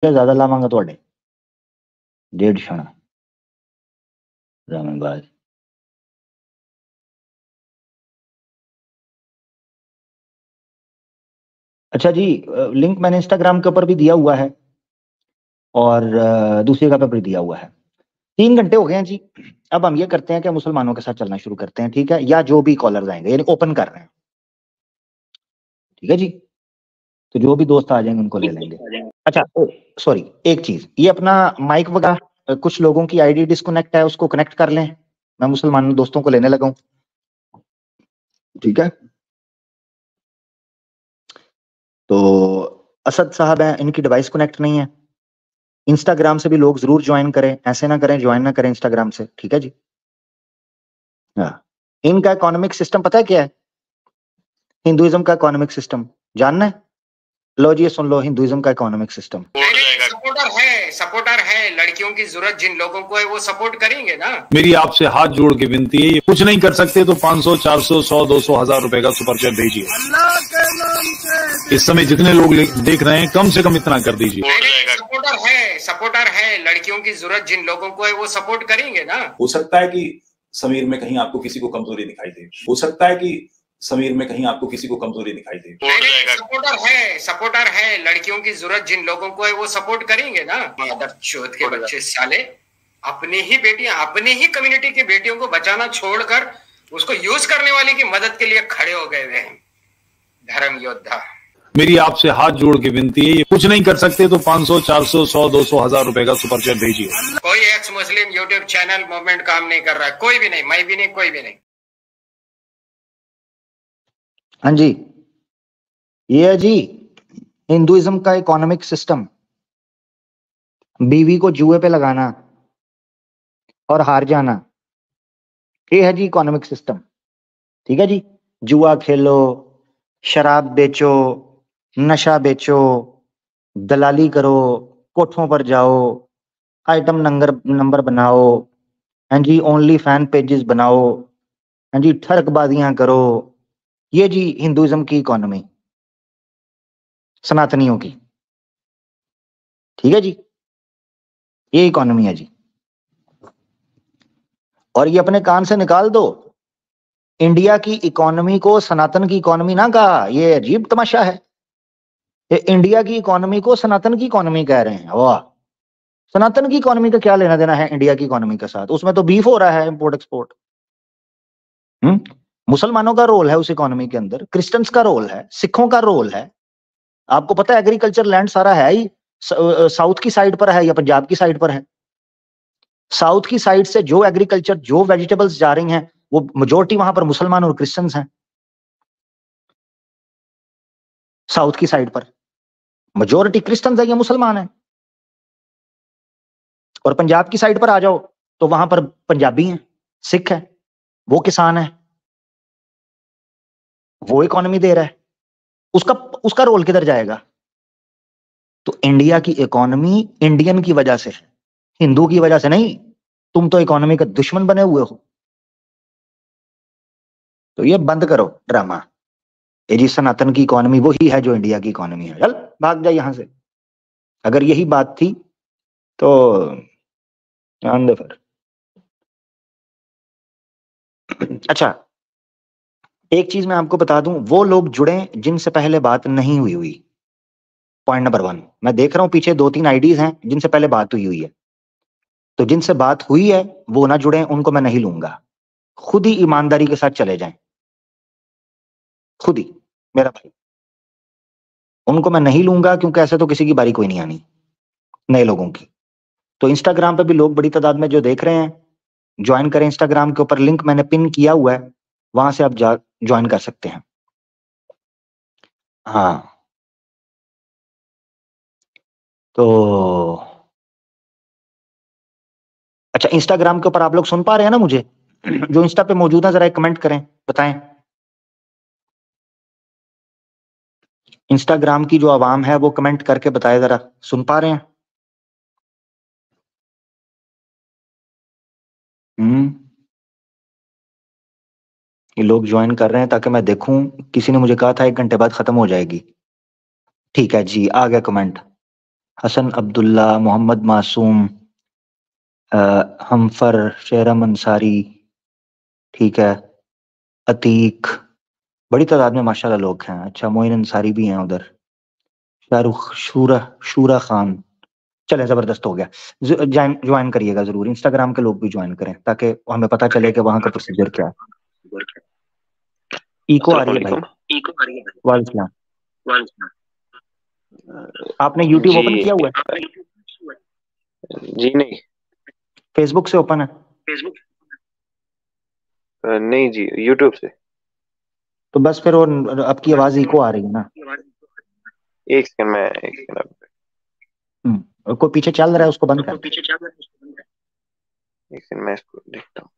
ज्यादा लावांगा ਤੁਹਾਡੇ 1.5 क्षण रामबाज। अच्छा जी, लिंक मैंने इंस्टाग्राम के ऊपर भी दिया हुआ है और दूसरी जगह पर भी दिया हुआ है। 3 घंटे हो गए हैं जी। अब हम ये करते हैं कि मुसलमानों के साथ चलना शुरू करते हैं, ठीक है? या जो भी कॉलर्स आएंगे, यानी ओपन कर रहे हैं, ठीक है जी। तो जो भी दोस्त आ जाएंगे उनको ले लेंगे। अच्छा सॉरी, एक चीज, ये अपना माइक वगैरह कुछ लोगों की आईडी डिस्कनेक्ट है, उसको कनेक्ट कर लें। मैं मुसलमान दोस्तों को लेने लगा हूं, ठीक है? तो असद साहब हैं, इनकी डिवाइस कनेक्ट नहीं है। इंस्टाग्राम से भी लोग जरूर ज्वाइन करें, ऐसे ना करें ज्वाइन ना करें इंस्टाग्राम से, ठीक है जी। हाँ, इनका इकोनॉमिक सिस्टम पता है क्या है? हिंदुइज्म का इकोनॉमिक सिस्टम जानना है? लो जी, ये सुन लो हिंदुइज्म का इकोनॉमिक सिस्टम। सपोर्टर है लड़कियों की जरूरत जिन लोगों को है वो सपोर्ट करेंगे ना। मेरी आपसे हाथ जोड़ के विनती है, ये कुछ नहीं कर सकते तो 500, 400, 100, 200, 1000 रुपए का सुपर चैट भेजिए। इस समय जितने लोग देख रहे हैं कम से कम इतना कर दीजिए। सपोर्टर है लड़कियों की जरूरत जिन लोगों को है वो सपोर्ट करेंगे ना। हो सकता है कि समीर में कहीं आपको किसी को कमजोरी दिखाई दे, हो सकता है कि समीर में कहीं आपको किसी को कमजोरी दिखाई दे। सपोर्टर है लड़कियों की जरूरत जिन लोगों को है वो सपोर्ट करेंगे ना। चौथ के बच्चे साले अपनी ही बेटियां, अपनी ही कम्युनिटी की बेटियों को बचाना छोड़कर उसको यूज करने वाले की मदद के लिए खड़े हो गए हैं। धर्म योद्धा, मेरी आपसे हाथ जोड़ के विनती है, ये कुछ नहीं कर सकते तो 500, 400, 100, 200, 1000 रुपए का सुपर चैट भेजिए। कोई एक्स मुस्लिम यूट्यूब चैनल मूवमेंट काम नहीं कर रहा है, कोई भी नहीं, मैं भी नहीं, कोई भी नहीं। हाँ जी, ये है जी हिंदुइज्म का इकोनॉमिक सिस्टम। बीवी को जुए पे लगाना और हार जाना, ये है जी इकोनॉमिक सिस्टम, ठीक है जी। जुआ खेलो, शराब बेचो, नशा बेचो, दलाली करो, कोठों पर जाओ, आइटम नंबर बनाओ, हाँ जी, ओनली फैन पेजेस बनाओ, हाँ जी, ठरकबाजियां करो। ये जी हिंदुइज्म की इकोनॉमी, सनातनियों की, ठीक है जी। ये इकोनॉमी है जी। और ये अपने कान से निकाल दो, इंडिया की इकोनॉमी को सनातन की इकोनॉमी ना कहा, ये अजीब तमाशा है। ये इंडिया की इकोनॉमी को सनातन की इकोनॉमी कह रहे हैं। वाह, सनातन की इकोनॉमी का क्या लेना देना है इंडिया की इकोनॉमी के साथ? उसमें तो बीफ हो रहा है, इंपोर्ट एक्सपोर्ट। मुसलमानों का रोल है उस इकोनॉमी के अंदर, क्रिश्चियंस का रोल है, सिखों का रोल है। आपको पता है एग्रीकल्चर लैंड सारा है ही साउथ की साइड पर है या पंजाब की साइड पर है? साउथ की साइड से जो एग्रीकल्चर, जो वेजिटेबल्स जा रही हैं, वो मेजोरिटी वहां पर मुसलमान और क्रिश्चियंस हैं। साउथ की साइड पर मेजोरिटी क्रिश्चियंस है या मुसलमान है। और पंजाब की साइड पर आ जाओ तो वहां पर पंजाबी हैं, सिख है, वो किसान है, वो इकोनॉमी दे रहा है। उसका उसका रोल किधर जाएगा? तो इंडिया की इकोनॉमी इंडियन की वजह से है, हिंदू की वजह से नहीं। तुम तो इकोनॉमी का दुश्मन बने हुए हो। तो ये बंद करो ड्रामा। ये जी सनातन की इकोनॉमी वही है जो इंडिया की इकोनॉमी है। चल भाग जा यहां से। अगर यही बात थी तो जान दे फिर। अच्छा, एक चीज मैं आपको बता दूं, वो लोग जुड़े जिनसे पहले बात नहीं हुई। पॉइंट नंबर 1, मैं देख रहा हूं पीछे 2-3 आईडीज हैं जिनसे पहले बात हुई है। तो जिनसे बात हुई है वो ना जुड़े, उनको मैं नहीं लूंगा। खुद ही ईमानदारी के साथ चले जाएं, खुद ही, मेरा भाई। उनको मैं नहीं लूंगा क्योंकि ऐसे तो किसी की बारी कोई नहीं आनी नए लोगों की। तो इंस्टाग्राम पे भी लोग बड़ी तादाद में जो देख रहे हैं, ज्वाइन करें। इंस्टाग्राम के ऊपर लिंक मैंने पिन किया हुआ है, वहां से आप ज्वाइन कर सकते हैं। हाँ, तो अच्छा, इंस्टाग्राम के ऊपर आप लोग सुन पा रहे हैं ना मुझे? जो इंस्टा पे मौजूद है जरा एक कमेंट करें, बताएं। इंस्टाग्राम की जो आवाम है वो कमेंट करके बताए जरा, सुन पा रहे हैं? ये लोग ज्वाइन कर रहे हैं ताकि मैं देखूं। किसी ने मुझे कहा था 1 घंटे बाद खत्म हो जाएगी। ठीक है जी, आ गया कमेंट। हसन अब्दुल्ला, मोहम्मद मासूम, हमफर, शेरम अंसारी, ठीक है, अतीक, बड़ी तादाद में माशाल्लाह लोग हैं। अच्छा, मोइन अंसारी भी हैं उधर, शाहरुख, शूरा शूरा खान। चले, जबरदस्त हो गया। ज्वाइन करिएगा जरूर, इंस्टाग्राम के लोग भी ज्वाइन करें ताकि हमें पता चले कि वहां का प्रोसीजर क्या है। इको आ रही है भाई। वालेकुम। आपने यूट्यूब जी ओपन किया हुआ है? जी नहीं, फेसबुक से ओपन है? नहीं जी, यूट्यूब से। तो बस फिर वो आपकी आवाज इको आ रही है ना। एक सेकंड कोई पीछे चल रहा है, उसको बंद कर। एक सेकंड मैं इसको देखता हूँ।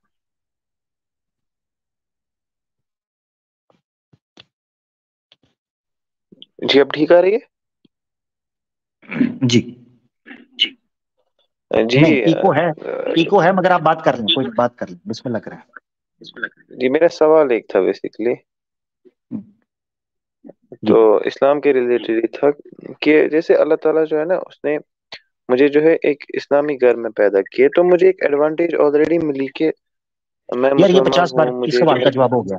जी अब ठीक आ रही है? जी जी नहीं, इको है मगर आप बात कर लें, कोई बात कर लें, बिस्मिल्लाह करें। जी मेरा सवाल एक था बेसिकली, जी तो इस्लाम के रिलेटेड था कि जैसे अल्लाह ताला जो है ना, उसने मुझे जो है एक इस्लामी घर में पैदा किए, तो मुझे एक एडवांटेज ऑलरेडी मिली कि मैं यार, ये मुसलमान 50 हूँ, बार इस मुझे जो सवाल है। का जवाब हो गया।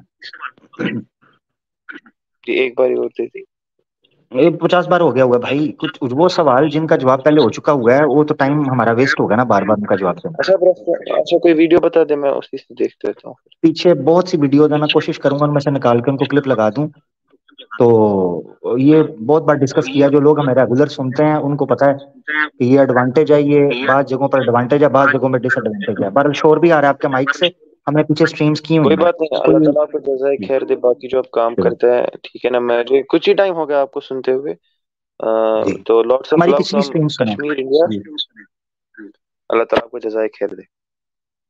जी एक बार और दे दी। ये 50 बार हो गया हुआ है भाई। कुछ वो सवाल जिनका जवाब पहले हो चुका हुआ है, वो तो टाइम हमारा वेस्ट होगा ना बार बार उनका जवाब देना। अच्छा कोई वीडियो बता दे, मैं उसी से देख देता हूँ। पीछे बहुत सी वीडियोज है, मैं कोशिश करूंगा उनमें से निकाल के उनको क्लिप लगा दूं। तो ये बहुत बार डिस्कस किया, जो लोग हमें रेगुलर सुनते हैं उनको पता है कि ये एडवांटेज है, ये बात जगहों पर एडवांटेज है, बात जगहों में डिसएडवांटेज है। बहरहाल शोर भी आ रहा है आपके माइक से, हमने पीछे स्ट्रीम्स की हुई कोई हैं। बात नहीं, अल्लाह कोई ताला आपको जज़ाए खैर दे, बाकी जो आप काम करते हैं, ठीक है ना। मुझे कुछ ही टाइम हो गया आपको सुनते हुए। जी, तो लॉट्स ऑफ हमारी लव पिछली फ्रॉम स्ट्रीम सुना। कश्मीर इंडिया। जी, अल्लाह ताला आपको जज़ाए खैर दे।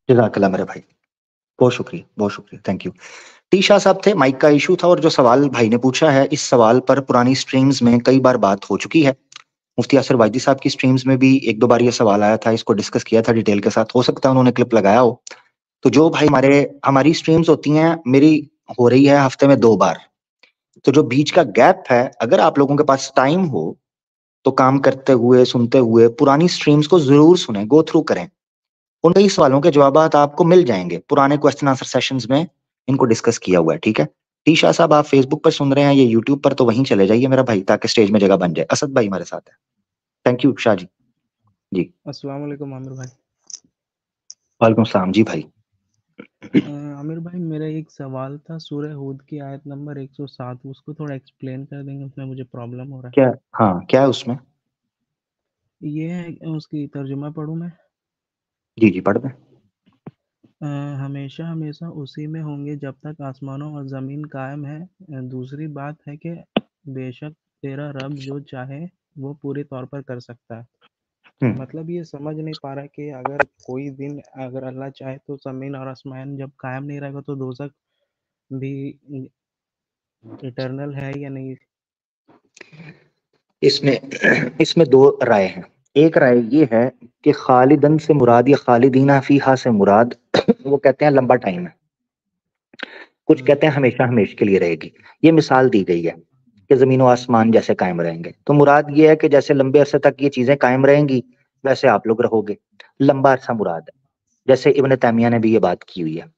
जज़ाकल्लाह मेरे भाई, बहुत शुक्रिया, बहुत शुक्रिया, थैंक यू। टी शाह साहब थे, माइक का इशू था। और जो सवाल भाई ने पूछा है, इस सवाल पर पुरानी स्ट्रीम्स में कई बार बात हो चुकी है। मुफ्ती यासिर वाइदी साहब की स्ट्रीम्स में भी एक दो बार ये सवाल आया था, इसको डिस्कस किया था डिटेल के साथ। हो सकता है उन्होंने क्लिप लगाया हो। तो जो भाई हमारी स्ट्रीम्स होती हैं, मेरी हो रही है हफ्ते में 2 बार। तो जो बीच का गैप है, अगर आप लोगों के पास टाइम हो तो काम करते हुए सुनते हुए पुरानी स्ट्रीम्स को जरूर सुने, गो थ्रू करें। उन कई सवालों के जवाब आपको मिल जाएंगे पुराने क्वेश्चन आंसर सेशंस में, इनको डिस्कस किया हुआ है। ठीक है, टी शाह साहब आप फेसबुक पर सुन रहे हैं, ये यूट्यूब पर, तो वहीं चले जाइए मेरा भाई, ताकि स्टेज में जगह बन जाए। असद भाई हमारे साथ है। Thank you Shah ji. जी अस्सलाम वालेकुम आमिर भाई। वालेकुम सलाम जी भाई। आमिर भाई, मेरा एक सवाल था, सूरह हूद की आयत नंबर 107, उसको थोड़ा एक्सप्लेन कर देंगे, उसमें मुझे प्रॉब्लम हो रहा है। क्या? हाँ, क्या है उसमें? ये है, उसकी तर्जुमा पढ़ूं मैं? जी जी, पढ़ दें। हमेशा हमेशा उसी में होंगे जब तक आसमानों और ज़मीन कायम है। दूसरी बात है कि बेशक तेरा रब जो चाहे वो पूरे तौर पर कर सकता है। मतलब ये समझ नहीं पा रहा है कि अगर कोई दिन अगर अल्लाह चाहे तो ज़मीन और आसमान जब कायम नहीं रहेगा तो दोज़ख भी इटर्नल है या नहीं? इसमें 2 राय हैं। एक राय ये है कि खालिदन से मुराद या खालिदीना फीहा से मुराद वो कहते हैं लंबा टाइम है, कुछ कहते हैं हमेशा हमेश के लिए रहेगी। ये मिसाल दी गई है कि जमीन और आसमान जैसे कायम रहेंगे। तो मुराद ये है कि जैसे लंबे अरसे तक ये चीजें कायम रहेंगी, वैसे आप लोग रहोगे। लंबा अरसा मुराद है, जैसे इब्न तैमिया ने भी ये बात की हुई है।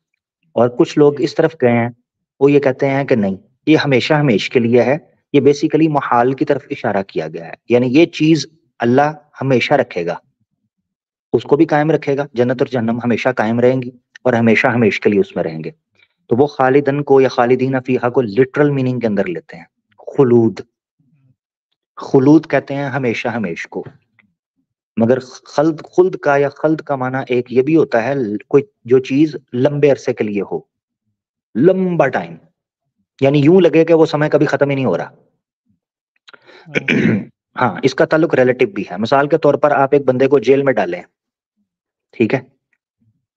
और कुछ लोग इस तरफ गए हैं, वो ये कहते हैं कि नहीं, ये हमेशा हमेश के लिए है। ये बेसिकली मुहाल की तरफ इशारा किया गया है, यानी ये चीज अल्लाह हमेशा रखेगा, उसको भी कायम रखेगा। जन्नत और जहन्नम हमेशा कायम रहेंगी और हमेशा हमेश के लिए उसमें रहेंगे। तो वो खालिदन को या खालिदीन फीहा को लिटरल मीनिंग के अंदर लेते हैं। खुलूद, खुलूद कहते हैं हमेशा हमेश को। मगर खल्द खुल्द का या खल्द का माना एक ये भी होता है, कोई जो चीज लंबे अरसे के लिए हो, लंबा टाइम, यानी यूं लगे कि वो समय कभी खत्म ही नहीं हो रहा। हाँ, इसका ताल्लुक रिलेटिव भी है। मिसाल के तौर पर आप एक बंदे को जेल में डालें, ठीक है,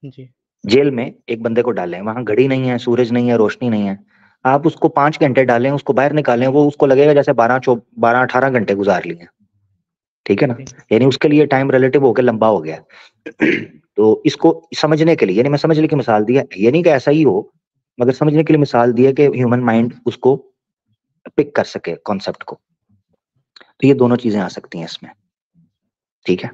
जी जेल में एक बंदे को डालें, वहां घड़ी नहीं है, सूरज नहीं है, रोशनी नहीं है। आप उसको 5 घंटे डालें, उसको बाहर निकालें, वो उसको लगेगा जैसे 12-18 घंटे गुजार लिए। ठीक है ना, यानी उसके लिए टाइम रिलेटिव होकर लंबा हो गया। तो इसको समझने के लिए, यानी मैं समझने की मिसाल दी है, ये नहीं कि ऐसा ही हो, मगर समझने के लिए मिसाल दी है कि ह्यूमन माइंड उसको पिक कर सके कॉन्सेप्ट को। तो ये दोनों चीजें आ सकती हैं इसमें। ठीक है,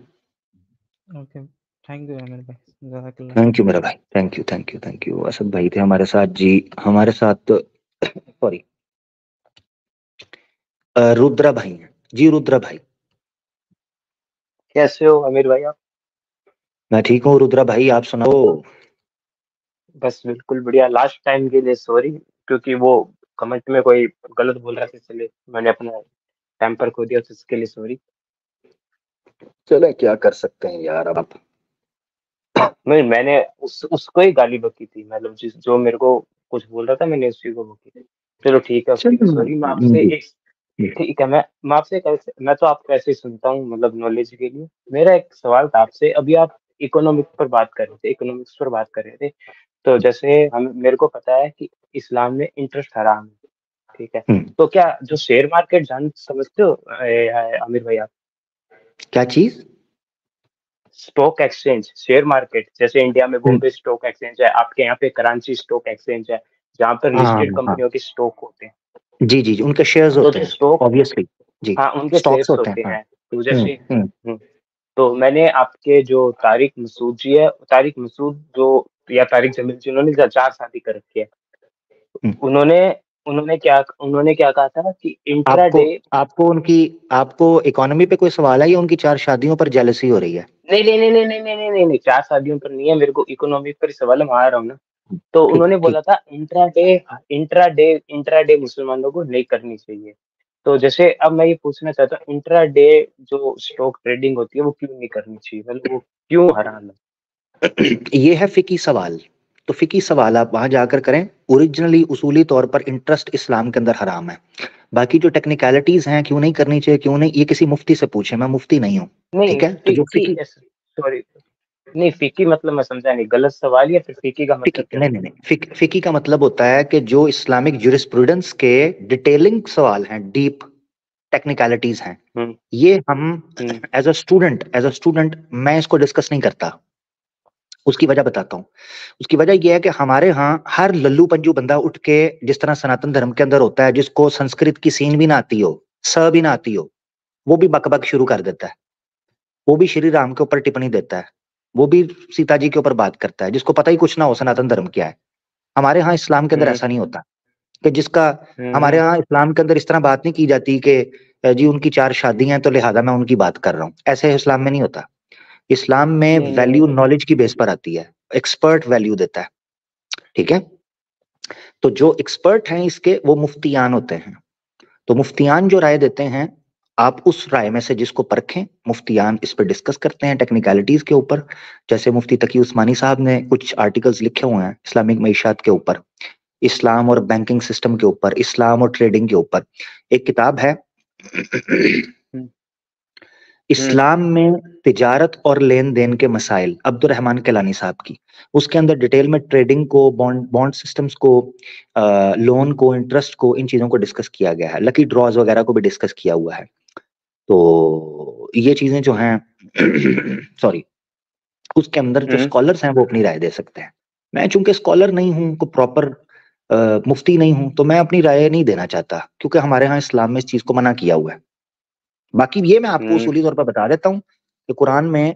ओके, थैंक यू आमिर भाई, जज़ाकल्लाह। थैंक यू मेरा भाई, thank you thank you thank you. Asad भाई थे हमारे साथ जी, हमारे साथ सॉरी रुद्रा भाई हैं जी। रुद्रा भाई, कैसे हो आमिर भाई आप? मैं ठीक हूँ रुद्रा भाई, आप सुनाओ। बस बिल्कुल बढ़िया। लास्ट टाइम के लिए सॉरी, क्योंकि वो कमेंट में कोई गलत बोल रहा था, इसलिए मैंने अपना टेम्पर खो दिया, तो इसके लिए सॉरी। चलो क्या कर सकते हैं यार अब आप। नहीं, मैंने उसको ही गाली बकी थी, मतलब जो मेरे को कुछ बोल रहा था, मैंने उसी को बकी थी। चलो ठीक है, उसके लिए चलो सॉरी। मैं आपसे जी, एक ठीक है, मैं आपसे मैं तो आपको ऐसे ही सुनता हूँ, मतलब नॉलेज के लिए। मेरा एक सवाल था आपसे। अभी आप इकोनॉमिक्स पर बात कर रहे थे, इकोनॉमिक्स पर बात कर रहे थे। तो जैसे हम मेरे को पता है कि इस्लाम में इंटरेस्ट हराम है, ठीक है। तो क्या जो शेयर मार्केट जान समझते हो आमिर भाई आप? क्या चीज? स्टॉक एक्सचेंज, शेयर मार्केट, जैसे इंडिया में बॉम्बे स्टॉक एक्सचेंज है, आपके यहाँ पे कराची स्टॉक एक्सचेंज है, जहाँ पर हाँ लिस्टेड हाँ कंपनियों के स्टॉक होते हैं। जी जी जी, उनके शेयर्स तो होते जो हैं स्टॉक, ऑब्वियसली जी, हाँ उनके स्टॉक्स शेयर्स होते होते हैं हाँ। हैं। तो जैसे हम्म। तो मैंने आपके जो तारिक मसूद जी है, तारिक मसूद जो, या तारिक जमील जी, उन्होंने 4 शादी कर रखी है। हम्म। उन्होंने उन्होंने क्या कहा था कि आपको इंट्राडे। आपको उनकी आपको इकोनॉमी पे कोई सवाल है या उनकी 4 शादियों पर जेलसी हो रही है? नहीं नहीं नहीं नहीं नहीं नहीं नहीं नहीं नहीं, 4 शादियों पर नहीं है, मेरे को इकोनॉमी पर ही सवाल है, मैं आ रहा हूँ ना। तो ठीक उन्होंने ठीक। बोला था इंट्राडे मुसलमानों को नहीं करनी चाहिए। तो जैसे अब मैं ये पूछना चाहता हूँ, इंट्राडे जो स्टॉक ट्रेडिंग होती है वो क्यों नहीं करनी चाहिए, मतलब वो क्यों हराम है? ये है फिकी सवाल। तो फिकी सवाल आप वहां जाकर करें। ओरिजिनली उसूली तौर पर इंटरेस्ट इस्लाम के अंदर हराम है। बाकी जो टेक्निकलिटीज हैं क्यों नहीं करनी चाहिए क्यों नहीं, ये किसी मुफ्ती से पूछे, मैं मुफ्ती नहीं हूँ। नहीं ठीक है, तो जो फीकी, सॉरी, नहीं फीकी मतलब मैं समझा नहीं, गलत सवाल, या फिर फीकी का फिकी मतलब क्या नहीं होता नहीं नहीं, फिकी का मतलब होता है कि जो इस्लामिक ज्यूरिस्प्रूडेंस के डिटेलिंग सवाल हैं, डीप टेक्निकलिटीज हैं, है? ये हम हम्म एज अ स्टूडेंट मैं इसको डिस्कस नहीं करता। उसकी वजह बताता हूँ। उसकी वजह यह है कि हमारे यहाँ हर लल्लू पंजू बंदा उठ के, जिस तरह सनातन धर्म के अंदर होता है, जिसको संस्कृत की सीन भी ना आती हो, स भी ना आती हो, वो भी बकबक शुरू कर देता है। वो भी श्री राम के ऊपर टिप्पणी देता है, वो भी सीता जी के ऊपर बात करता है, जिसको पता ही कुछ ना हो सनातन धर्म क्या है। हमारे यहाँ इस्लाम के अंदर हम्म ऐसा नहीं होता कि जिसका, हमारे हम्म यहाँ इस्लाम के अंदर इस तरह बात नहीं की जाती कि जी उनकी 4 शादियां हैं तो लिहाजा मैं उनकी बात कर रहा हूँ। ऐसे इस्लाम में नहीं होता। इस्लाम में नहीं नहीं वैल्यू नॉलेज की बेस पर आती है, एक्सपर्ट वैल्यू देता है। ठीक है, तो जो एक्सपर्ट हैं इसके वो मुफ्तियान होते हैं। तो मुफ्तियान जो राय देते हैं, आप उस राय में से जिसको परखें। मुफ्तियान इस पर डिस्कस करते हैं टेक्निकलिटीज के ऊपर। जैसे मुफ्ती तकी उस्मानी साहब ने कुछ आर्टिकल्स लिखे हुए हैं इस्लामिक मईशात के ऊपर, इस्लाम और बैंकिंग सिस्टम के ऊपर, इस्लाम और ट्रेडिंग के ऊपर। एक किताब है हम्म इस्लाम में तिजारत और लेन देन के मसाइल, अब्दुर्रहमान किलानी साहब की। उसके अंदर डिटेल में ट्रेडिंग को, बॉन्ड सिस्टम्स को, लोन को, इंटरेस्ट को, इन चीजों को डिस्कस किया गया है। लकी ड्रॉज वगैरह को भी डिस्कस किया हुआ है। तो ये चीजें जो हैं सॉरी, उसके अंदर जो हम्म स्कॉलर्स हैं वो अपनी राय दे सकते हैं। मैं चूंकि स्कॉलर नहीं हूँ, को प्रॉपर मुफ्ती नहीं हूं, तो मैं अपनी राय नहीं देना चाहता, क्योंकि हमारे यहाँ इस्लाम में इस चीज को मना किया हुआ है। बाकी ये मैं आपको हम्म उसूली तौर पर बता देता हूँ कि कुरान में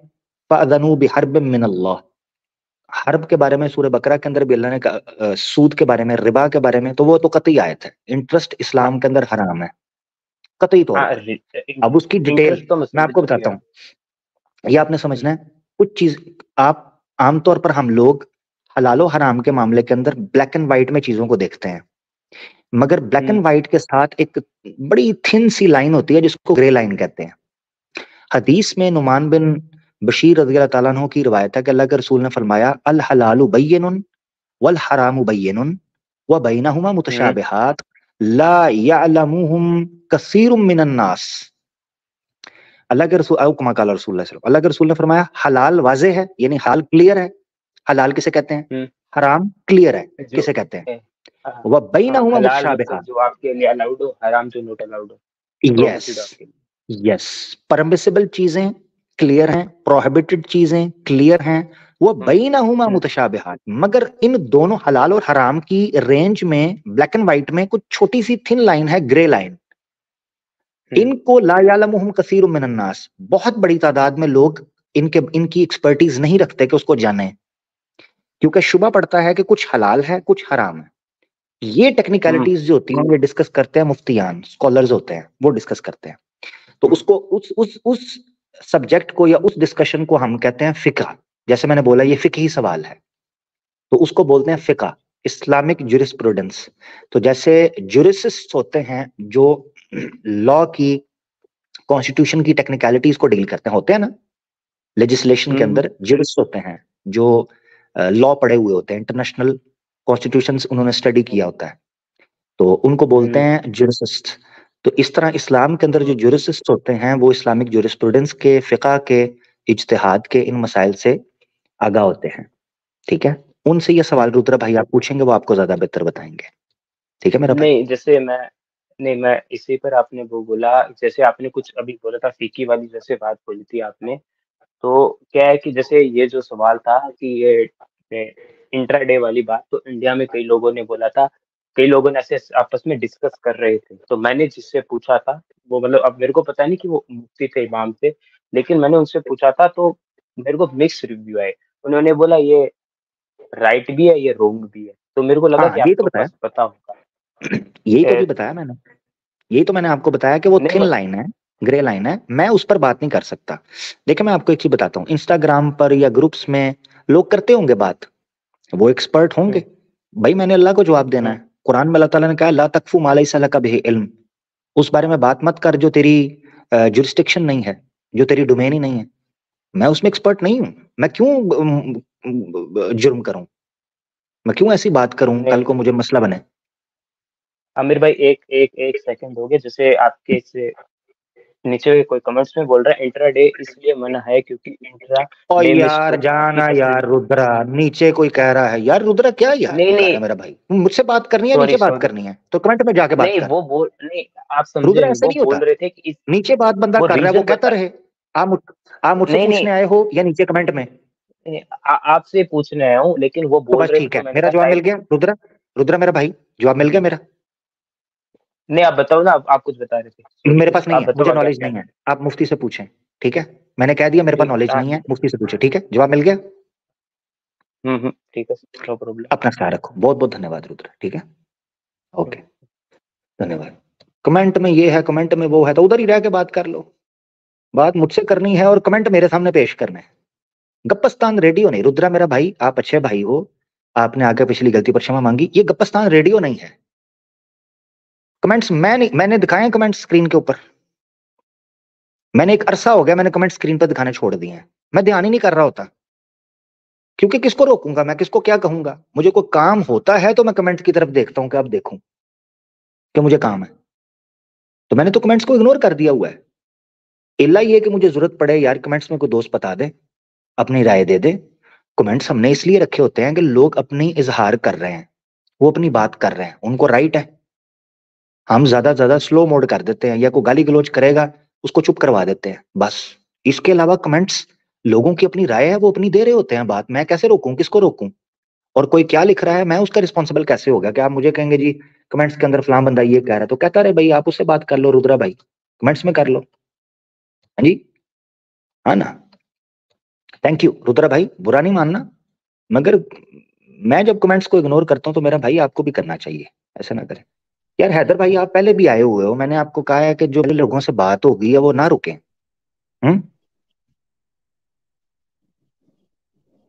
फ़अज़नु बिहर्बिम मिनल्लाह, हर्ब के बारे में सूरह बकरा के अंदर भी अल्लाह ने कहा, सूद के बारे में, रिबा के बारे में, तो वो तो कतई आयत है। इंटरेस्ट हाँ इस्लाम के अंदर हराम है कतई तौर हाँ, पर। अब उसकी डिटेल इंटरेस्ट तो मैं मैं समझ आपको बताता गया। हूँ, ये आपने समझना है। कुछ चीज आप, आमतौर पर हम लोग हलालो हराम के मामले के अंदर ब्लैक एंड व्हाइट में चीजों को देखते हैं, मगर ब्लैक हम्म एंड व्हाइट के साथ एक बड़ी थिन सी लाइन होती है जिसको ग्रे लाइन कहते हैं। हदीस में नुमान बिन बशीर रज़ी अल्लाह ताला अन्हु की रिवायत है कि अल्लाह के रसूल ने फरमाया, अल हलालु बय्यिनुन वल हरामु बय्यिनुन व बैनहुमा हम्म मुतशाबिहात ला यअलमुहुम कसीरुम मिनन नास। अल्लाह के रसूल औ कमा क़ाला रसूलुल्लाह सल्लल्लाहु अलैहि वसल्लम, अल्लाह के रसूल ने फरमाया हलाल वाज़ेह है, यानी हलाल क्लियर है। हलाल किसे कहते हैं? हम्म हराम क्लियर है जो किसे कहते हैं? है, हाँ व बैनहुमा हलाल मतलब मुतशाबिहात। जो आपके लिए अलाउड हो, हराम जो नॉट अलाउड हो, यस प्रोहिबिटेड आपके लिए। यस, परमिसिबल चीजें क्लियर हैं, प्रोहिबिटेड चीजें क्लियर हैं, वो हम्म बैनहुमा हम्म मुतशाबिहात। मगर इन दोनों हलाल और हराम की रेंज में, ब्लैक एंड व्हाइट में कुछ छोटी सी थिन लाइन है, ग्रे लाइन। इनको ला यालमुहुम कसीरुम मिनन नास, बहुत बड़ी तादाद में लोग इनकी एक्सपर्टीज नहीं रखते कि उसको जाने, क्योंकि शुबा पड़ता है कि कुछ हलाल है कुछ हराम है। ये टेक्निकलिटीज जो होती हैं ये डिस्कस करते हैं मुफ्तियान, स्कॉलर्स होते हैं, वो डिस्कस करते हैं। तो उसको उस सब्जेक्ट को या उस डिस्कशन को हम कहते हैं फिका। जैसे मैंने बोला ये फिकही सवाल है, तो उसको बोलते हैं फिका, इस्लामिक जुरिस्प्रूडेंस। तो जैसे जुरिस्टिस्ट होते हैं जो लॉ की, कॉन्स्टिट्यूशन की टेक्निकलिटीज को डील करते हैं, होते हैं ना लेजिस्लेशन के अंदर जुरिस्ट होते हैं जो लॉ पढ़े हुए होते हैं, इंटरनेशनल कॉन्स्टिट्यूशंस उन्होंने स्टडी किया होता है, तो उनको बोलते हैं जुरिस्ट। तो इस तरह इस्लाम के अंदर जो जुरिस्ट होते हैं वो इस्लामिक जुरिस्प्रूडेंस के, फिका के, इज्तिहाद के इन मसाइल से आगाह होते हैं। ठीक है, उनसे ये सवाल रुद्रा भाई आप पूछेंगे, वो आपको ज्यादा बेहतर बताएंगे। ठीक है मेरा भाई? नहीं, जैसे मैं इसी पर, आपने वो बोला, जैसे आपने कुछ अभी बोला था फीकी वाली जैसे बात बोली थी आपने, तो क्या है कि जैसे ये जो सवाल था कि ये इंट्राडे वाली बात, तो इंडिया में कई लोगों ने बोला था, कई लोगों ने ऐसे आपस में डिस्कस कर रहे थे, तो मैंने जिससे पूछा था वो, मतलब अब मेरे को पता नहीं कि वो मुफ्ती थे, इमाम थे, लेकिन मैंने उनसे पूछा था तो मेरे को मिक्स रिव्यू आए। उन्होंने बोला ये राइट भी है, ये रॉन्ग भी है, तो मेरे को लगा कि यही तो आपको बताया, पता होगा। यही तो भी बताया मैंने, यही तो मैंने आपको बताया कि वो थिन लाइन है, ग्रे लाइन है, मैं उस पर बात नहीं कर सकता। देखिए मैं आपको एक चीज बताता हूँ, इंस्टाग्राम पर या ग्रुप्स में लोग करते होंगे बात, वो एक्सपर्ट होंगे। भाई मैंने अल्लाह को जवाब देना है, कुरान में अल्लाह ताला ने कहा ला तकफू मा लैसा लका बिही इल्म, उस बारे में बात मत कर जो तेरी जुरिस्डिक्शन नहीं है, जो तेरी डोमेन ही नहीं है। मैं उसमें एक्सपर्ट नहीं हूं, मैं क्यों जुर्म करूं, मैं क्यों ऐसी बात करूं कल को मुझे मसला बने। आमिर भाई एक सेकंड हो गया, जैसे आपके से नीचे कोई कमेंट्स में बोल रहा है इंट्राडे इसलिए मना है क्योंकि इंट्रा और यार जाना यार रुद्रा, नीचे कोई कह रहा है यार रुद्रा, क्या यार नहीं, कर रहा है मेरा भाई, मुझसे बात करनी है, नीचे बात करनी है तो कमेंट में जाके बात नहीं, कर। वो बोल नहीं, आप समझे रुद्रा नहीं, ऐसे वो नहीं होता, बोल रहे थे कि नीचे बात बंदा कर रहा है वो कहता रहे, आप मुझसे पूछने आए हो या नीचे कमेंट में? आपसे पूछने आया हूँ, लेकिन वो तो बोल बस रहे ठीक थे, है, तो मैंने मेरा कहा जवाब मिल गया रुद्रा, रुद्रा मेरा भाई जवाब मिल गया मेरा। नहीं, आप बताओ ना, आप कुछ बता रहे थे। मेरे पास नहीं है, मुझे नॉलेज नहीं है, आप मुफ्ती से पूछें। ठीक है, मैंने कह दिया मेरे पास नॉलेज नहीं है, मुफ्ती से पूछे। ठीक है, जवाब मिल गया। ठीक है, नो प्रॉब्लम। अपना ख्याल रखो, बहुत बहुत धन्यवाद रुद्रा। ठीक है, ओके, धन्यवाद। कमेंट में ये है, कमेंट में वो है, तो उधर ही रह के बात कर लो, बात मुझसे करनी है और कमेंट मेरे सामने पेश करना है। गप्पस्तान रेडियो नहीं रुद्रा मेरा भाई, आप अच्छे भाई हो, आपने आगे पिछली गलती पर क्षमा मांगी, ये गप्पस्तान रेडियो नहीं है। कमेंट्स मैंने दिखाए कमेंट स्क्रीन के ऊपर, मैंने एक अरसा हो गया मैंने कमेंट स्क्रीन पर दिखाने छोड़ दिए हैं, मैं ध्यान ही नहीं कर रहा होता, क्योंकि किसको रोकूंगा मैं, किसको क्या कहूंगा, मुझे कोई काम होता है तो मैं कमेंट की तरफ देखता हूं कि अब देखूं कि मुझे काम है, तो मैंने तो कमेंट्स को इग्नोर कर दिया हुआ है। इल्ला ये कि मुझे जरूरत पड़े यार कमेंट्स में कोई दोस्त बता दे, अपनी राय दे दे। कमेंट्स हमने इसलिए रखे होते हैं कि लोग अपनी इजहार कर रहे हैं, वो अपनी बात कर रहे हैं, उनको राइट है। हम ज्यादा स्लो मोड कर देते हैं, या कोई गाली गलौज करेगा उसको चुप करवा देते हैं, बस। इसके अलावा कमेंट्स लोगों की अपनी राय है, वो अपनी दे रहे होते हैं बात, मैं कैसे रोकूं, किसको रोकूं? और कोई क्या लिख रहा है मैं उसका रिस्पॉन्सिबल कैसे हो गया? क्या आप मुझे कहेंगे जी कमेंट्स के अंदर फलां बंदा ये कह रहा है, तो कहता रहे भाई, आप उससे बात कर लो रुद्रा भाई, कमेंट्स में कर लो। हाँ जी, हाँ ना, थैंक यू रुद्रा भाई, बुरा नहीं मानना, मगर मैं जब कमेंट्स को इग्नोर करता हूं तो मेरा भाई आपको भी करना चाहिए, ऐसा ना करें यार। हैदर भाई आप पहले भी आए हुए हो, मैंने आपको कहा है कि जो लोगों से बात हो गई है वो ना रुके।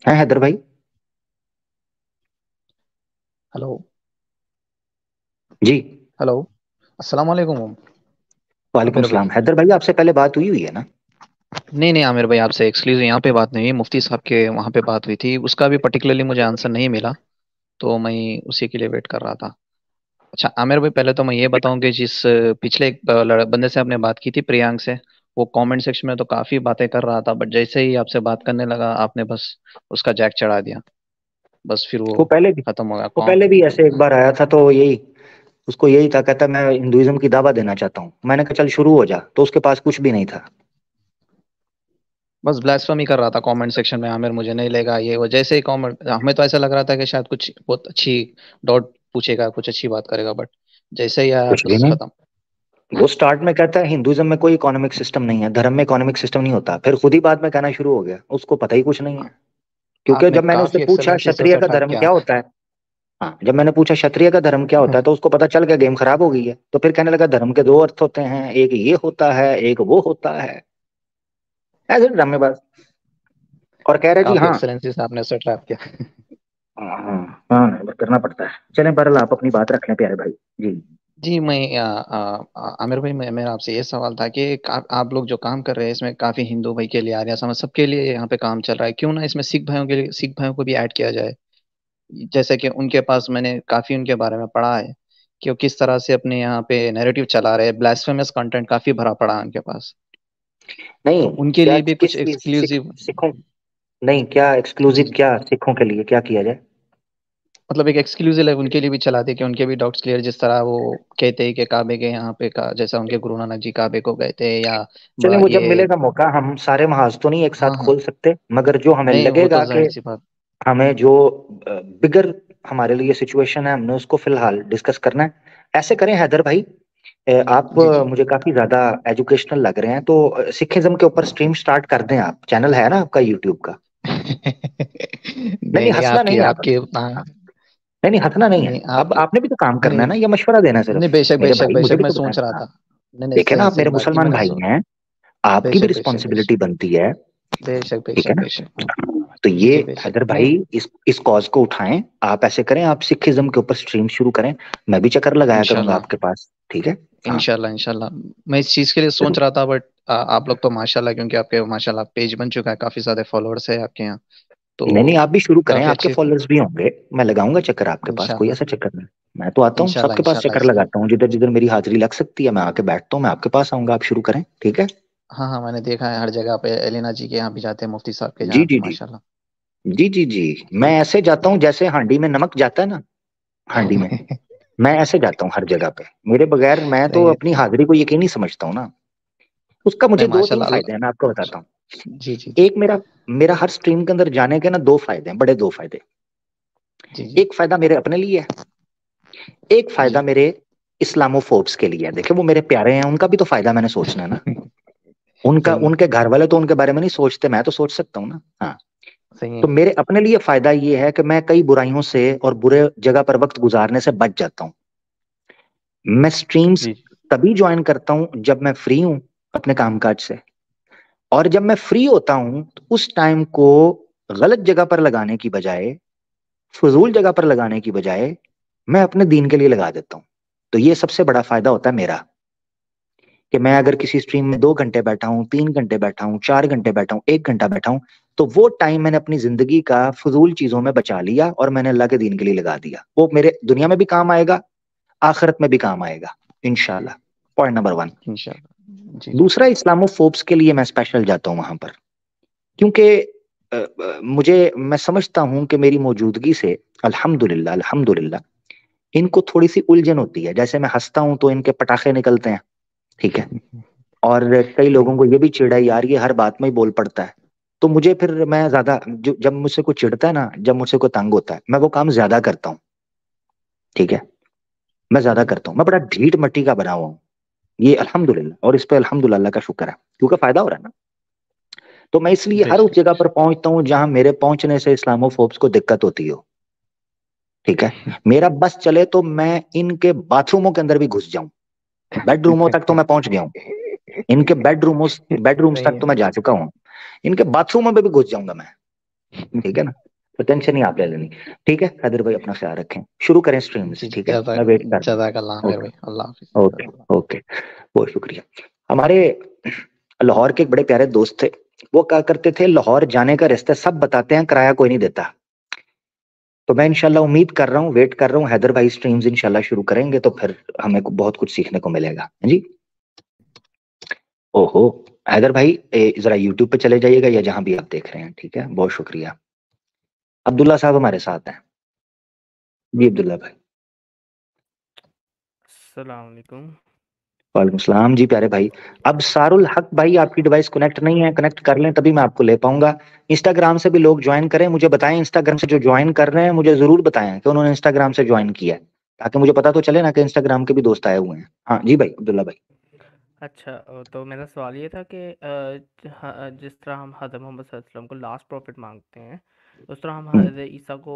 है हैदर भाई? हेलो जी, हेलो, अस्सलाम वालेकुम। वालेकुम सलाम। हैदर भाई आपसे पहले बात हुई है ना? नहीं आमिर भाई, आपसे एक्सक्लूसिव यहाँ पे बात नहीं हुई, मुफ्ती साहब के वहाँ पे बात हुई थी, उसका भी पर्टिकुलरली मुझे आंसर नहीं मिला, तो मैं उसी के लिए वेट कर रहा था। अच्छा आमिर भाई, पहले तो मैं ये बताऊं कि जिस पिछले एक बंदे से आपने बात की थी, प्रियांक से, वो कमेंट सेक्शन में तो काफी बातें कर रहा था, बट जैसे ही आपसे बात करने लगा आपने बस उसका जैक चढ़ा दिया, बस फिर वो खत्म हो गया। वो पहले भी ऐसे एक बार आया था, तो यही उसको यही था, कहता मैं हिंदुइज्म की दावा देना चाहता हूँ, मैंने कहा चल शुरू हो जा, तो उसके पास कुछ भी नहीं था, बस ब्लास्फेमी कर रहा था कमेंट सेक्शन में, आमिर मुझे नहीं लेगा ये वो, जैसे ही कमेंट, हमें तो ऐसा लग रहा था कि शायद कुछ बहुत अच्छी डॉट पूछेगा, कुछ अच्छी बात करेगा, बट जैसे ही आया कुछ भी बस नहीं। खत्म। वो स्टार्ट में कहता है हिंदुइज्म में कोई इकोनॉमिक सिस्टम नहीं है, धर्म में इकोनॉमिक सिस्टम नहीं होता, फिर खुद ही बाद में कहना शुरू हो गया उसको पता ही कुछ नहीं है। क्योंकि आपने जब मैंने उससे काफी पूछा एक्सेलेंसी से क्षत्रिय उसे का ट्रैक धर्म किया। क्या होता है, हाँ जब मैंने पूछा क्षत्रिय का धर्म क्या होता है तो उसको पता चल गया गेम खराब हो गई है। तो फिर कहने लगा धर्म के दो अर्थ होते हैं, एक ये होता है एक वो होता है, ऐसे ड्रामेबाज। और कह रहे जी काफी हाँ एक्सेलेंसी से आपने उसे ट्रैप किया। हाँ हाँ हाँ, बस करना पड़ता है। चलें बहरहाल आप अपनी बात रख लें प्यारे भाई जी। जी मैं आमिर भाई, मेरा आपसे ये सवाल था कि आप लोग जो काम कर रहे हैं इसमें काफी हिंदू भाई के लिए, आर्य समाज सबके लिए यहाँ पे काम चल रहा है, क्यों ना इसमें सिख भाइयों के लिए, सिख भाइयों को भी ऐड किया जाए। जैसे कि उनके पास मैंने काफी उनके बारे में पढ़ा है कि वो किस तरह से अपने यहाँ पे नैरेटिव चला रहे हैं, ब्लास्फेमस कंटेंट काफी भरा पड़ा है उनके पास। नहीं तो उनके क्या लिए भी कुछ किस चीज एक्सक्लूसिव, सिखों, नहीं क्या जी एक्सक्लूसिव, जी, क्या सिखों के लिए क्या किया जाए? मतलब एक एक्सक्लूसिव लाइव उनके लिए भी चलाते कि उनके भी डाउट्स क्लियर, जिस तरह वो कहते हैं कि काबे के यहाँ पे का जैसा उनके गुरु नानक जी काबे को गए थे, या चलें वो जब ये, मिलेगा मौका हम सारे महाज तो नहीं एक हाँ साथ हाँ, खोल सकते, मगर जो हमें नहीं वो तो लगेगा कि जाहिर सी बात। हमें जो बिगर हमारे लिए सिचुएशन है हमने उसको फिलहाल डिस्कस करना है। ऐसे करें हैदर भाई, आप जी जी। मुझे काफी ज्यादा एजुकेशनल लग रहे हैं तो सिखिज्म के ऊपर स्ट्रीम स्टार्ट कर दें। आप चैनल है ना आपका यूट्यूब का? नहीं नहीं नहीं नहीं, हंसना आपकी नहीं आप, आपके हाँ, हाँ, नहीं नहीं हंसना नहीं है। नहीं अब आपकी, आपने भी तो काम नहीं करना है नहीं ना, या मशवरा देना है नहीं, सिर्फ? बेशक मेरे बेशक भाई मुझे बेशक भी मैं तो सोच रहा बताना। था। नहीं नहीं, देखे ना सही आप सही मेरे बात की, मुसलमान मैंने भाई हैं, आपकी भी बेशक बेशक रिस्पॉन्सिबिलिटी बेशक बनती है, बेशक ठीक है बेशक ना? बेशक। तो ये जी बेशक, हैदर नहीं भाई इस कॉज को उठाएं। आप ऐसे करें, आप सिखिज्म के ऊपर स्ट्रीम शुरू करें, मैं भी चक्कर लगाया करूंगा इंशाल्लाह आपके पास, ठीक है? हाँ इंशाल्लाह इंशाल्लाह। मैं इस चीज के लिए सोच जरूर। रहा था, बट आप लोग तो माशाल्लाह, क्योंकि आपके माशाल्लाह पेज बन चुका है, काफी ज्यादा फॉलोअर्स है आपके यहाँ, तो नहीं नहीं आप भी शुरू करें, काफी आपके अच्छी। फॉलोअर्स भी होंगे, मैं लगाऊंगा चक्कर आपके पास, कोई इंशाल्लाह ऐसा चक्कर नहीं। मैं तो आता हूँ इंशाल्लाह सबके पास इंशाल्लाह चक्कर इसलिए, लगाता हूँ, जिधर जिधर मेरी हाजिरी लग सकती है मैं आके बैठता हूँ, मैं आपके पास आऊंगा, आप शुरू करें, ठीक है? हाँ हाँ, मैंने देखा है हर जगह पे एलिना जी के यहाँ भी जाते हैं, मुफ्ती साहब के जी यहाँ भी जी जी माशाल्लाह। जी जी जी। मैं ऐसे जाता हूँ जैसे हांडी में नमक जाता है ना, हांडी में, मैं ऐसे जाता हूँ हर जगह पे, मेरे बगैर मैं तो सही है, अपनी हाजिरी को यकीनी समझता हूँ ना। उसका नहीं मुझे दो तीन माशाल्लाह फायदे हैं, मैं आपको बताता हूँ। जी जी जी एक मेरा मेरा हर स्ट्रीम के अंदर जाने के ना दो फायदे हैं, बड़े दो फायदे। जी जी एक फायदा मेरे अपने लिए है, एक फायदा जी। मेरे इस्लामोफोब्स के लिए है। देखिए वो मेरे प्यारे हैं, उनका भी तो फायदा मैंने सोचना है ना। उनका, सही है उनके घर वाले तो उनके बारे में नहीं सोचते, मैं तो सोच सकता हूँ ना। हाँ सही है। तो मेरे अपने लिए फायदा ये है कि मैं कई बुराइयों से और बुरे जगह पर वक्त गुजारने से बच जाता हूँ। मैं स्ट्रीम्स जी तभी ज्वाइन करता हूँ जब मैं फ्री हूँ अपने कामकाज से, और जब मैं फ्री होता हूँ तो उस टाइम को गलत जगह पर लगाने की बजाय, फजूल जगह पर लगाने की बजाय मैं अपने दीन के लिए लगा देता हूँ। तो ये सबसे बड़ा फायदा होता है मेरा, कि मैं अगर किसी स्ट्रीम में 2 घंटे बैठा हूँ, 3 घंटे बैठा हूँ, 4 घंटे बैठा हूँ, 1 घंटा बैठा हूँ, तो वो टाइम मैंने अपनी जिंदगी का फजूल चीजों में बचा लिया और मैंने अल्लाह के दीन के लिए लगा दिया। वो मेरे दुनिया में भी काम आएगा, आखिरत में भी काम आएगा इंशाल्लाह। Point number 1। इंशाल्लाह जी। दूसरा, इस्लामोफोब्स के लिए मैं स्पेशल जाता हूँ वहां पर, क्योंकि मुझे, मैं समझता हूं कि मेरी मौजूदगी से अल्हम्दुलिल्लाह अल्हम्दुलिल्लाह इनको थोड़ी सी उलझन होती है। जैसे मैं हंसता हूं तो इनके पटाखे निकलते हैं, ठीक है? और कई सही लोगों को ये भी चिढ़ा यार ये हर बात में ही बोल पड़ता है। तो मुझे फिर मैं ज्यादा जब मुझसे कोई चिढ़ता है ना, जब मुझसे कोई तंग होता है, मैं वो काम ज्यादा करता हूँ, ठीक है? मैं ज्यादा करता हूँ, मैं बड़ा ढीठ मट्टी का बना हुआ हूँ, ये अल्हम्दुलिल्लाह, और इस पे अल्हम्दुलिल्लाह का शुक्र है, क्योंकि फायदा हो रहा है ना। तो मैं इसलिए हर उस बेशक जगह पर बेशक। पहुंचता हूँ जहां मेरे पहुंचने से इस्लामोफोब्स को दिक्कत होती हो, ठीक है? मेरा बस चले तो मैं इनके बाथरूमों के अंदर भी घुस जाऊं, बेडरूमों तक तो मैं पहुंच गया हूँ, इनके बेडरूम्स सही तक है। तो मैं जा चुका हूँ, इनके बाथरूमों में भी घुस जाऊंगा मैं, ठीक है ना? तो टेंशन ही आप ले लेनी। ठीक है हैदर भाई, अपना ख्याल रखें, शुरू करें स्ट्रीम्स, जी जी, ठीक है? मैं वेट कर रहा जज़ाकल्लाह हूँ। मेरे ओके भाई, अल्लाह हाफिज। ओके ओके, बहुत शुक्रिया। हमारे लाहौर के एक बड़े प्यारे दोस्त थे, वो क्या करते थे, लाहौर जाने का रास्ता सब बताते हैं, किराया कोई नहीं देता। तो मैं इंशाल्लाह उम्मीद कर रहा हूँ, वेट कर रहा हूँ, हैदर भाई स्ट्रीम्स इंशाल्लाह शुरू करेंगे तो फिर हमें बहुत कुछ सीखने को मिलेगा, हाँ जी। ओहो, हैदर भाई जरा यूट्यूब पे चले जाइएगा या जहां भी आप देख रहे हैं, ठीक है? बहुत शुक्रिया। अब्दुल्ला साहब हमारे साथ हैं जी, अब्दुल्ला भाई। अस्सलाम वालेकुम। वालेकुम सलाम जी प्यारे भाई। अब सारुल हक भाई आपकी डिवाइस कनेक्ट नहीं है, कनेक्ट कर लें तभी मैं आपको ले पाऊंगा। इंस्टाग्राम से भी लोग ज्वाइन करें, मुझे बताएं, इंस्टाग्राम से जो ज्वाइन कर रहे हैं मुझे जरूर बताएं कि उन्होंने इंस्टाग्राम से ज्वाइन किया है, ताकि मुझे पता तो चले ना कि इंस्टाग्राम के भी दोस्त आए हुए हैं। हाँ जी भाई, अब्दुल्ला भाई। अच्छा, तो मेरा सवाल ये था कि जिस तरह हम हज़रत मोहम्मद सल्लल्लाहु अलैहि वसल्लम को लास्ट प्रॉफिट मांगते हैं, उस तरह हम हज़रत ईसा को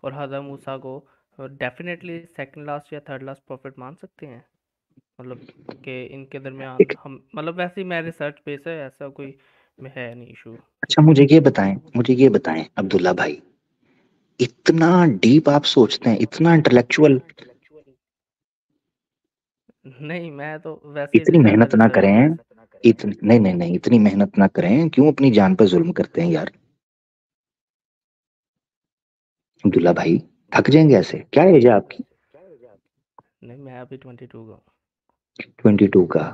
और हज़रत मूसा को डेफिनेटली सेकंड लास्ट या थर्ड लास्ट प्रॉफिट मान सकते हैं, मतलब कि इनके दरमियान हम, मतलब वैसे ही मैं रिसर्च बेस है, ऐसा कोई है नहीं इशू। अच्छा मुझे ये बताएं अब्दुल्ला भाई, इतना डीप आप सोचते हैं, इतना इंटेलेक्चुअल? नहीं, मैं तो वैसे ही इतनी जनरल मेहनत ना रिसर्च करें, बेस। नहीं, इतनी मेहनत ना करें, क्यों अपनी जान पर जुल्म करते हैं यार अब्दुल्ला भाई? थक जाएंगे ऐसे। क्या एज है आपकी? नहीं, मैं अभी 22 का हूँ। 22 का?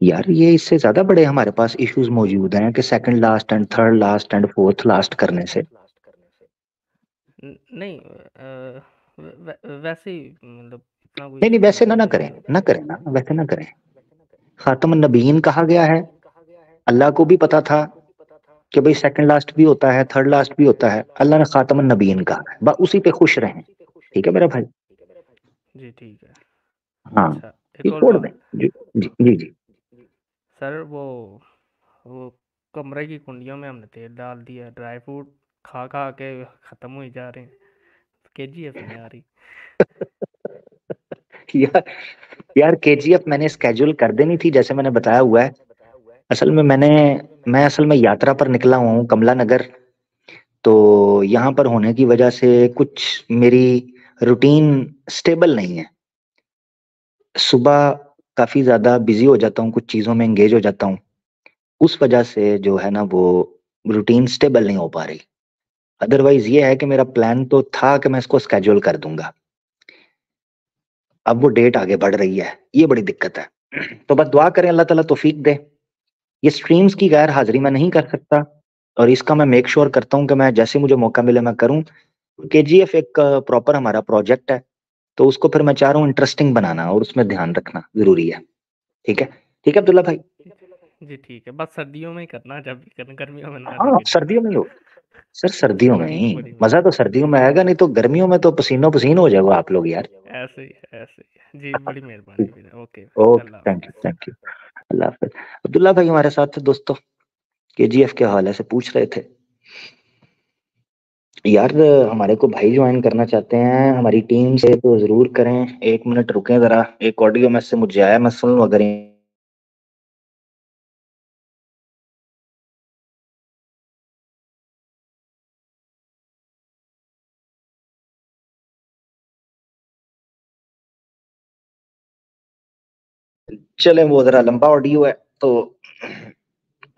यार ये इससे ज्यादा बड़े हमारे पास इश्यूज मौजूद हैं कि second last and third last and fourth last करने से। नहीं, वैसे ही मतलब इतना कोई नहीं इशू वैसे नहीं ना है। करें, ना करें ना, वैसे ना करें। खातम नबीन कहा गया है, अल्लाह को भी पता था कि भाई सेकंड लास्ट भी होता है, थर्ड लास्ट भी होता है। अल्लाह ने खातम नबीन कहा है, बस उसी पे खुश रहें। ठीक है मेरा भाई? जी ठीक है। हाँ, अच्छा, ये एक और छोड़ दें। बात जी जी जी जी। सर, वो कमरे की कुंडियों में हमने तेल डाल दिया, ड्राई फ्रूट खा खा के ख़त्म हो ही जा रहे हैं, KGF नहीं आ रही। यार यार KGF मैंने स्केड्यूल कर देनी थी, जैसे मैंने बताया हुआ है। असल में मैं असल में यात्रा पर निकला हुआ हूँ कमला नगर। तो यहाँ पर होने की वजह से कुछ मेरी रूटीन स्टेबल नहीं है। सुबह काफी ज्यादा बिजी हो जाता हूँ, कुछ चीजों में एंगेज हो जाता हूँ। उस वजह से जो है ना वो रूटीन स्टेबल नहीं हो पा रही। अदरवाइज ये है कि मेरा प्लान तो था कि मैं इसको स्केड्यूल कर दूंगा। अब वो डेट आगे बढ़ रही है, ये बड़ी दिक्कत है। तो बस दुआ करें अल्लाह ताला तौफीक दे। ये स्ट्रीम्स की गैर हाजिरी मैं नहीं कर सकता, और इसका मैं मेक श्योर करता हूँ कि मैं जैसे मुझे मौका मिले मैं करूँ। KGF एक प्रॉपर हमारा प्रोजेक्ट है, तो उसको फिर मैं चाह रहा हूँ इंटरेस्टिंग बनाना, और उसमें ध्यान रखना जरूरी है। ठीक है? ठीक है अब्दुल्ला भाई? जी ठीक है, बस सर्दियों में ही करना, जब भी करना, गर्मियों में ना हाँ करके जाना। सर्दियों में ही हो सर, सर्दियों में जी, ही। बड़ी मजा तो मेहरबानी। सर्दियों में आएगा, नहीं तो गर्मियों में तो पसीनो पसीन हो जाएगा आप लोग यार। ऐसे ही ऐसे ही जी, बड़ी मेहरबानी फिर। Okay, okay, Allah thank you हाफिज। Thank you. अल्लाह हाफिज। अब्दुल्ला भाई हमारे साथ थे दोस्तों, KGF के हवाले से पूछ रहे थे यार। हमारे को भाई ज्वाइन करना चाहते हैं हमारी टीम से, तो जरूर करें। एक मिनट रुकें जरा, एक ऑडियो मैसेज मुझे आया, मैं सुन लूं अगर। चले, वो जरा लंबा ऑडियो है, तो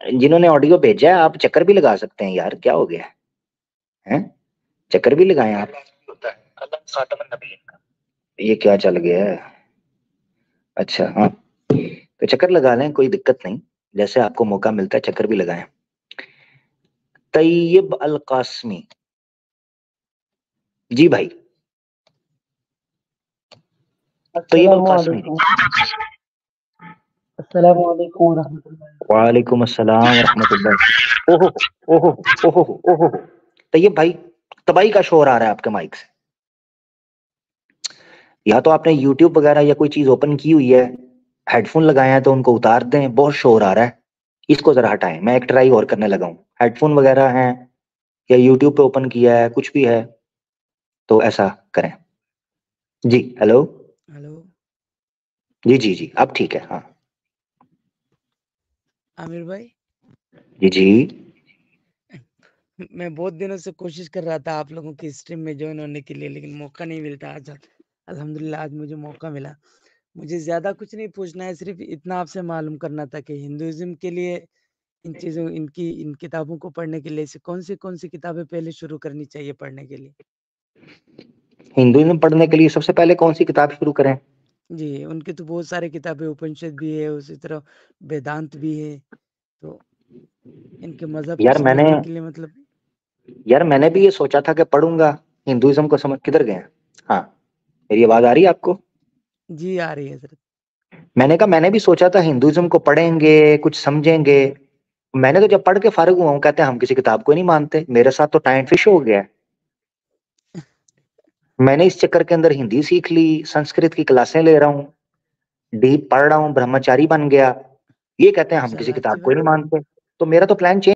जिन्होंने ऑडियो भेजा है आप चक्कर भी लगा सकते हैं यार, क्या हो गया है? चक्कर भी लगाएं आप। होता है अल्लाह खातम नबी का। ये क्या चल गया है? अच्छा हाँ, तो चक्कर लगा लें, कोई दिक्कत नहीं। जैसे आपको मौका मिलता है चक्कर भी लगाएं। तैयब अल कासमी जी भाई, तैयब अल कासमी जी। अस्सलाम वालेकुम रहमतुल्लाह। वालेकुम अस्सलाम रहमतुल्लाह। ओहो ओहो ओहो ओहो। तैयब भाई, तबाही का शोर आ रहा है आपके माइक से। या तो आपने यूट्यूब वगैरह या कोई चीज ओपन की हुई है, हेडफोन लगाए हैं तो उनको उतार दें, बहुत शोर आ रहा है। इसको जरा हटाएं, मैं एक ट्राई और करने लगा हूँ। हेडफोन वगैरह हैं या यूट्यूब पे ओपन किया है, कुछ भी है तो ऐसा करें। जी हेलो। हेलो जी जी जी, अब ठीक है हाँ। आमिर भाई, जी जी। मैं बहुत दिनों से कोशिश कर रहा था आप लोगों की स्ट्रीम में ज्वाइन होने के लिए, लेकिन मौका नहीं मिलता। आज अल्हम्दुलिल्लाह आज मुझे मौका मिला। मुझे ज्यादा कुछ नहीं पूछना है, सिर्फ इतना आपसे मालूम करना था कि हिंदुइज्म के लिए इन चीजों इन किताबों को पढ़ने के लिए से कौन सी किताबें पहले शुरू करनी चाहिए पढ़ने के लिए? हिंदुइज्म पढ़ने के लिए सबसे पहले कौन सी किताब शुरू करें? जी, उनकी तो बहुत सारी किताबें, उपनिषद भी है, उसी तरह वेदांत भी है। तो इनके मजहब को यार मैंने समझने के लिए मतलब। यार मैंने भी ये सोचा था कि पढ़ूंगा हिंदुइज्म को। समझ किधर गए हैं? हाँ, मेरी आवाज आ रही है आपको? जी आ रही है सर। मैंने कहा मैंने भी सोचा था हिंदुइज्म को पढ़ेंगे, कुछ समझेंगे। मैंने तो जब पढ़ के फारिग हुआ हूँ, कहते हैं हम किसी किताब को ही नहीं मानते। मेरे साथ तो टाइम फिश हो गया है। मैंने इस चक्कर के अंदर हिंदी सीख ली, संस्कृत की क्लासें ले रहा हूँ। डीप पढ़ रहा हूँ, ब्रह्मचारी बन गया, ये कहते हैं हम किसी माशाल्लाह, किताब अच्छी को ही बात नहीं मानते। तो मेरा तो प्लान चेंज